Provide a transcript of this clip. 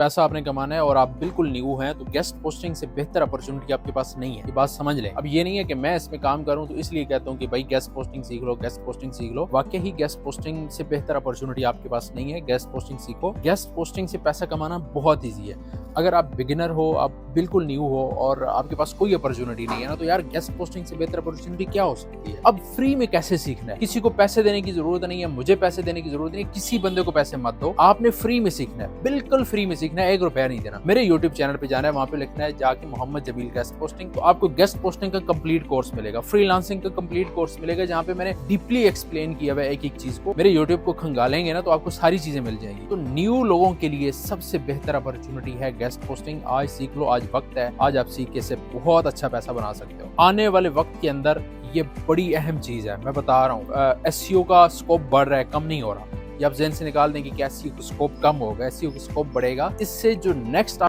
पैसा आपने कमाना है और आप बिल्कुल न्यू हैं तो गेस्ट पोस्टिंग से बेहतर अपॉर्चुनिटी आपके पास नहीं है। ये बात समझ लें। अब ये नहीं है कि मैं इसमें काम करूं तो इसलिए कहता हूं कि भाई गेस्ट पोस्टिंग सीख लो, गेस्ट पोस्टिंग सीख लो। वाकई ही गेस्ट पोस्टिंग से बेहतर अपॉर्चुनिटी आपके पास नहीं है। गेस्ट पोस्टिंग सीखो। गेस्ट पोस्टिंग से पैसा कमाना बहुत ईजी है। अगर आप बिगिनर हो, आप बिल्कुल न्यू हो और आपके पास कोई अपॉर्चुनिटी नहीं है ना, तो यार गेस्ट पोस्टिंग से बेहतर अपॉर्चुनिटी क्या हो सकती है। अब फ्री में कैसे सीखना है, किसी को पैसे देने की जरूरत नहीं है, मुझे पैसे देने की जरूरत नहीं है, किसी बंदे को पैसे मत दो। आपने फ्री में सीखना है, बिल्कुल फ्री में सीखना है, 1 रुपया नहीं देना। मेरे यूट्यूब चैनल पे जाना है, वहां पे लिखना है जाके मोहम्मद जबील गेस्ट पोस्टिंग, तो आपको गेस्ट पोस्टिंग का कंप्लीट कोर्स मिलेगा, फ्रीलांसिंग का कंप्लीट कोर्स मिलेगा, जहाँ पे मैंने डीपली एक्सप्लेन किया हुआ है एक एक चीज को। मेरे यूट्यूब को खंगालेंगे ना तो आपको सारी चीजें मिल जाएंगी। तो न्यू लोगों के लिए सबसे बेहतर अपॉर्चुनिटी है गेस्ट पोस्टिंग। आज सीख लो, आज वक्त है, आज आप सीख के से बहुत अच्छा पैसा बना सकते हो। आने वाले वक्त के अंदर ये बड़ी अहम चीज है, मैं बता रहा हूँ। एसईओ का स्कोप बढ़ रहा है, कम नहीं हो रहा। ये आप ज़हन से निकाल दें कि एसईओ का स्कोप कम होगा, एसईओ का स्कोप बढ़ेगा। इससे जो नेक्स्ट